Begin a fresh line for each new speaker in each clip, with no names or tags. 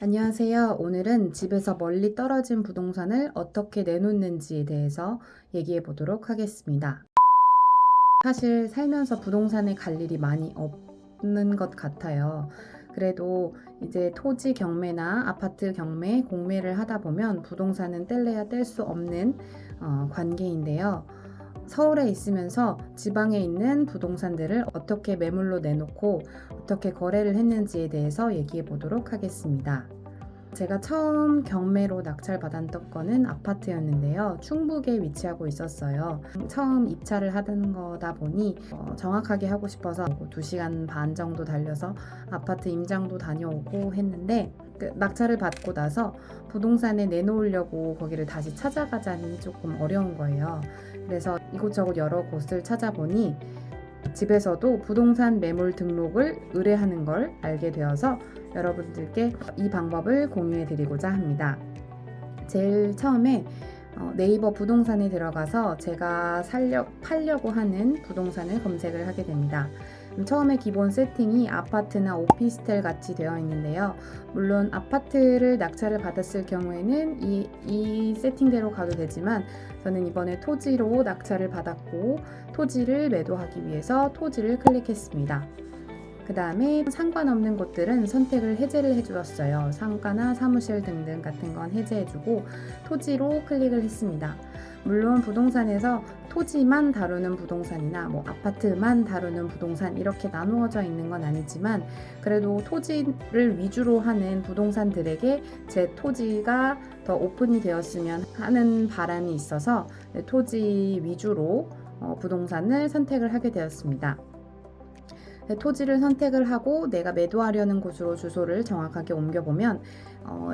안녕하세요. 오늘은 집에서 멀리 떨어진 부동산을 어떻게 내놓는지에 대해서 얘기해 보도록 하겠습니다. 사실 살면서 부동산에 갈 일이 많이 없는 것 같아요. 그래도 이제 토지 경매나 아파트 경매, 공매를 하다 보면 부동산은 뗄래야 뗄 수 없는 관계인데요. 서울에 있으면서 지방에 있는 부동산들을 어떻게 매물로 내놓고 어떻게 거래를 했는지에 대해서 얘기해 보도록 하겠습니다. 제가 처음 경매로 낙찰받았던 거는 아파트였는데요. 충북에 위치하고 있었어요. 처음 입찰을 하던 거다 보니 정확하게 하고 싶어서 2시간 반 정도 달려서 아파트 임장도 다녀오고 했는데 낙찰을 받고 나서 부동산에 내놓으려고 거기를 다시 찾아가자니 조금 어려운 거예요. 그래서 이곳저곳 여러 곳을 찾아보니 집에서도 부동산 매물 등록을 의뢰하는 걸 알게 되어서 여러분들께 이 방법을 공유해 드리고자 합니다. 제일 처음에 네이버 부동산에 들어가서 제가 팔려고 하는 부동산을 검색을 하게 됩니다. 처음에 기본 세팅이 아파트나 오피스텔 같이 되어 있는데요. 물론 아파트를 낙찰을 받았을 경우에는 이 세팅대로 가도 되지만 저는 이번에 토지로 낙찰을 받았고 토지를 매도하기 위해서 토지를 클릭했습니다. 그 다음에 상관없는 곳들은 선택을 해제를 해주었어요. 상가나 사무실 등등 같은 건 해제해주고 토지로 클릭을 했습니다. 물론 부동산에서 토지만 다루는 부동산이나 아파트만 다루는 부동산 이렇게 나누어져 있는 건 아니지만 그래도 토지를 위주로 하는 부동산들에게 제 토지가 더 오픈이 되었으면 하는 바람이 있어서 토지 위주로 부동산을 선택을 하게 되었습니다. 토지를 선택을 하고 내가 매도하려는 곳으로 주소를 정확하게 옮겨보면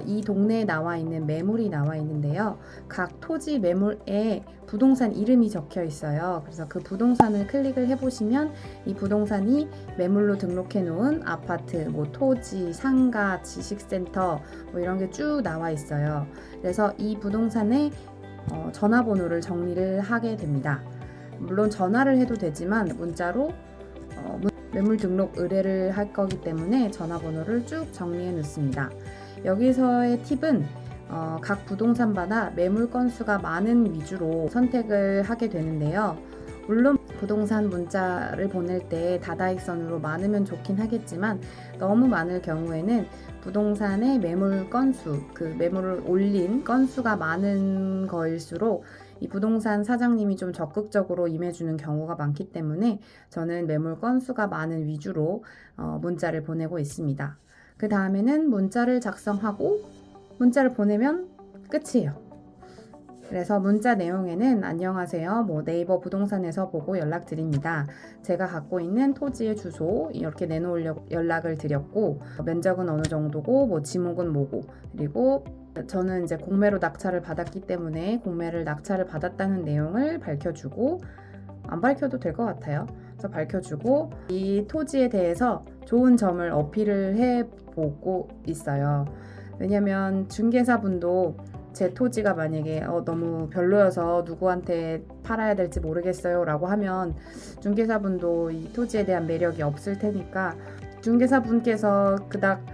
이 동네에 나와 있는 매물이 나와 있는데요. 각 토지 매물에 부동산 이름이 적혀 있어요. 그래서 그 부동산을 클릭을 해보시면 이 부동산이 매물로 등록해 놓은 아파트, 토지, 상가, 지식센터 이런 게 쭉 나와 있어요. 그래서 이 부동산의 전화번호를 정리를 하게 됩니다. 물론 전화를 해도 되지만 문자로 매물 등록 의뢰를 할 거기 때문에 전화번호를 쭉 정리해 놓습니다. 여기서의 팁은 각 부동산마다 매물 건수가 많은 위주로 선택을 하게 되는데요. 물론 부동산 문자를 보낼 때 다다익선으로 많으면 좋긴 하겠지만 너무 많을 경우에는 부동산의 매물 건수, 그 매물을 올린 건수가 많은 거일수록 이 부동산 사장님이 좀 적극적으로 임해주는 경우가 많기 때문에 저는 매물 건수가 많은 위주로 문자를 보내고 있습니다. 그 다음에는 문자를 작성하고 문자를 보내면 끝이에요. 그래서 문자 내용에는 안녕하세요. 네이버 부동산에서 보고 연락드립니다. 제가 갖고 있는 토지의 주소 이렇게 내놓으려고 연락을 드렸고 면적은 어느 정도고 지목은 뭐고 그리고 저는 이제 공매로 낙찰을 받았기 때문에 공매를 낙찰을 받았다는 내용을 밝혀주고 안 밝혀도 될 것 같아요. 그래서 밝혀주고 이 토지에 대해서 좋은 점을 어필을 해보고 있어요. 왜냐면 중개사분도 제 토지가 만약에 너무 별로여서 누구한테 팔아야 될지 모르겠어요 라고 하면 중개사분도 이 토지에 대한 매력이 없을 테니까 중개사분께서 그닥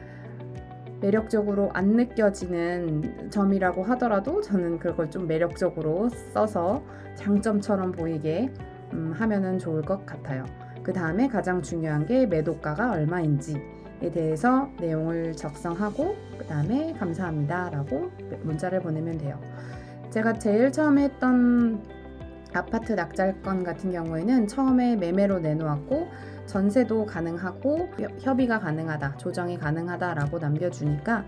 매력적으로 안 느껴지는 점이라고 하더라도 저는 그걸 좀 매력적으로 써서 장점처럼 보이게 하면은 좋을 것 같아요. 그 다음에 가장 중요한 게 매도가가 얼마인지에 대해서 내용을 작성하고 그 다음에 감사합니다 라고 문자를 보내면 돼요. 제가 제일 처음에 했던 아파트 낙찰건 같은 경우에는 처음에 매매로 내놓았고 전세도 가능하고 협의가 가능하다, 조정이 가능하다라고 남겨주니까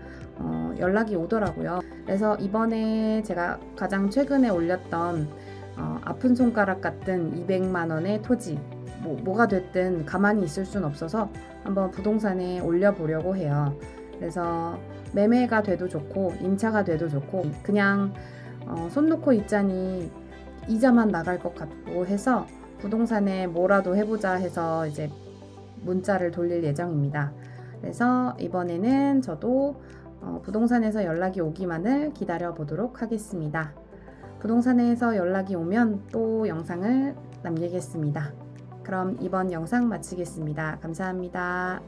연락이 오더라고요. 그래서 이번에 제가 가장 최근에 올렸던 아픈 손가락 같은 200만 원의 토지 뭐가 됐든 가만히 있을 순 없어서 한번 부동산에 올려보려고 해요. 그래서 매매가 돼도 좋고 임차가 돼도 좋고 그냥 손 놓고 있자니 이자만 나갈 것 같고 해서 부동산에 뭐라도 해보자 해서 이제 문자를 돌릴 예정입니다. 그래서 이번에는 저도 부동산에서 연락이 오기만을 기다려 보도록 하겠습니다. 부동산에서 연락이 오면 또 영상을 남기겠습니다. 그럼 이번 영상 마치겠습니다. 감사합니다.